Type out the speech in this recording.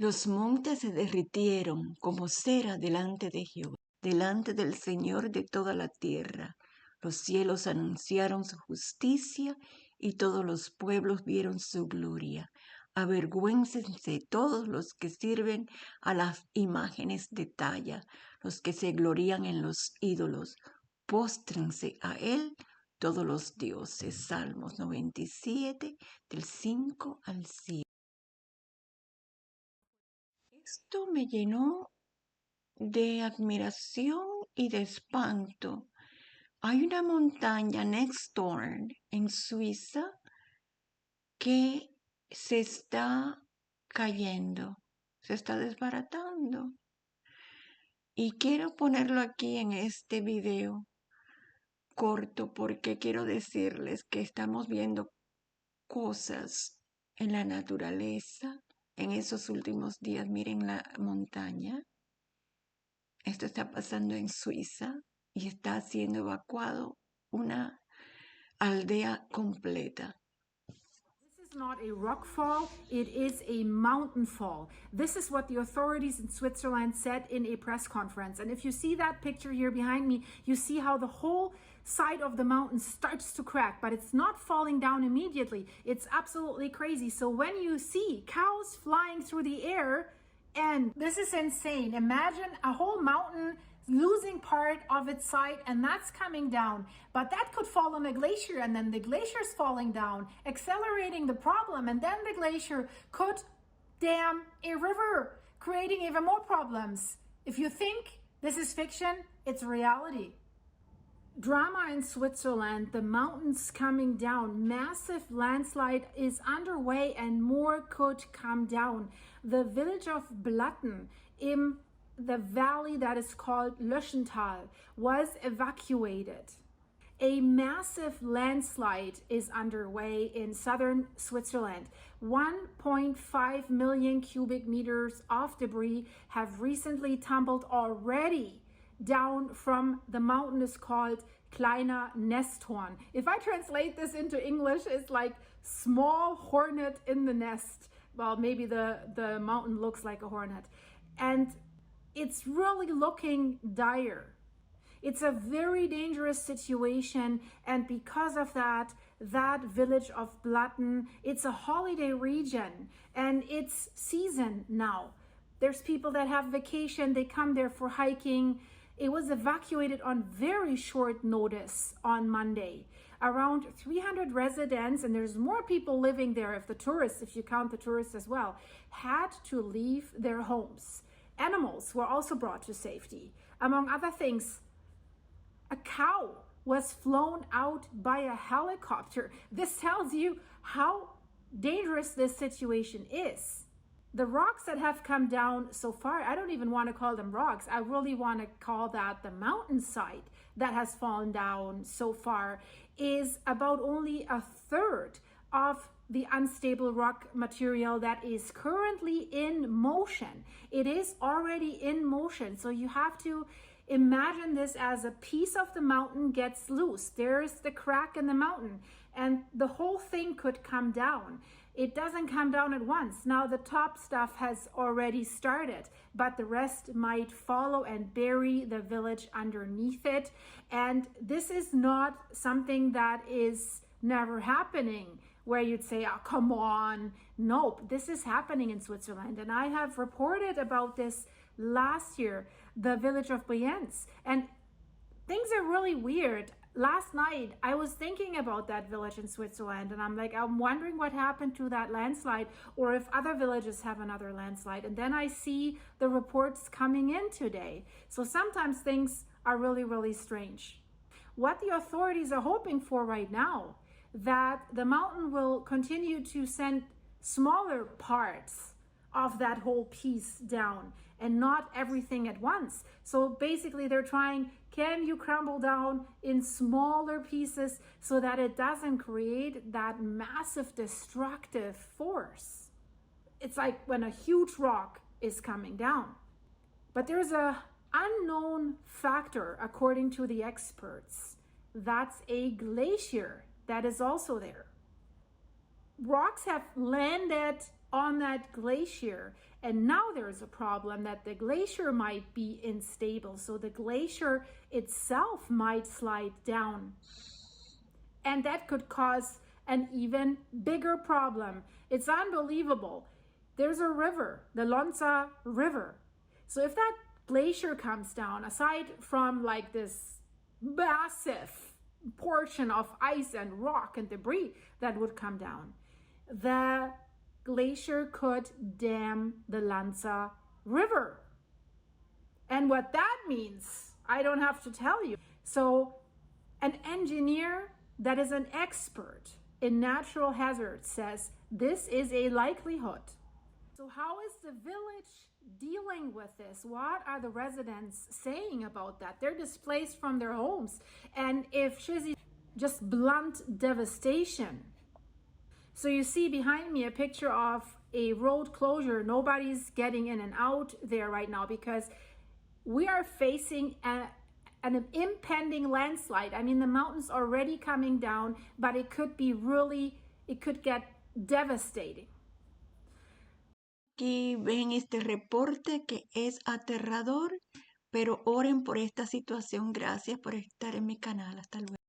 Los montes se derritieron como cera delante de Jehová, delante del Señor de toda la tierra. Los cielos anunciaron su justicia y todos los pueblos vieron su gloria. Avergüéncense todos los que sirven a las imágenes de talla, los que se glorían en los ídolos. Póstrense a él todos los dioses. Salmos 97, del 5 al 7. Esto me llenó de admiración y de espanto. Hay una montaña next door en Suiza que se está cayendo, se está desbaratando. Y quiero ponerlo aquí en este video corto porque quiero decirles que estamos viendo cosas en la naturaleza en esos últimos días. Miren la montaña. Esto está pasando en Suiza y está siendo evacuado una aldea completa. This is not a rock fall, it is a mountain fall. This is what the authorities in Switzerland said in a press conference. And if you see that picture here behind me, you see how the whole side of the mountain starts to crack, but it's not falling down immediately. It's absolutely crazy. So when you see cows flying through the air, and this is insane. Imagine a whole mountain losing part of its side, and that's coming down. But that could fall on a glacier, and then the glacier's falling down, accelerating the problem, and then the glacier could dam a river, creating even more problems. If you think this is fiction, it's reality. Drama in Switzerland, the mountains coming down, massive landslide is underway and more could come down. The village of Blatten in the valley that is called Löschental was evacuated. A massive landslide is underway in southern Switzerland. 1.5 million cubic meters of debris have recently tumbled already down from the mountain is called Kleiner Nesthorn. If I translate this into English, it's like small hornet in the nest. Well, maybe the mountain looks like a hornet. And it's really looking dire. It's a very dangerous situation, and because of that, that village of Blatten, it's a holiday region, and it's season now. There's people that have vacation, they come there for hiking. It was evacuated on very short notice on Monday. Around 300 residents, and there's more people living there if you count the tourists as well, had to leave their homes. Animals were also brought to safety. Among other things, a cow was flown out by a helicopter. This tells you how dangerous this situation is. The rocks that have come down so far, I don't even want to call them rocks. I really want to call that the mountainside that has fallen down so far is about only a third of the unstable rock material that is currently in motion. It is already in motion. So you have to imagine this as a piece of the mountain gets loose. There's the crack in the mountain and the whole thing could come down. It doesn't come down at once. Now the top stuff has already started, but the rest might follow and bury the village underneath it. And this is not something that is never happening where you'd say, oh, come on. Nope, this is happening in Switzerland. And I have reported about this last year, the village of Brienz. And things are really weird. Last night, I was thinking about that village in Switzerland, and I'm wondering what happened to that landslide, or if other villages have another landslide. And then I see the reports coming in today. So sometimes things are really, really strange. What the authorities are hoping for right now, that the mountain will continue to send smaller parts of that whole piece down and not everything at once. So basically they're trying, can you crumble down in smaller pieces so that it doesn't create that massive destructive force? It's like when a huge rock is coming down. But there's a unknown factor, according to the experts. That's a glacier that is also there. Rocks have landed on that glacier And now there's a problem that the glacier might be unstable. So the glacier itself might slide down. And that could cause an even bigger problem. It's unbelievable. There's a river, the Lonza River. So if that glacier comes down, aside from like this massive portion of ice and rock and debris that would come down, the glacier could dam the Lonza River. And what that means, I don't have to tell you. So an engineer that is an expert in natural hazards says this is a likelihood. So how is the village dealing with this? What are the residents saying about that? They're displaced from their homes. And if Shizzy, just blunt devastation. So you see behind me a picture of a road closure. Nobody's getting in and out there right now because we are facing an impending landslide. I mean, the mountain's already coming down, but it could get devastating. Aquí ven este reporte que es aterrador, pero oren por esta situación. Gracias por estar en mi canal. Hasta luego.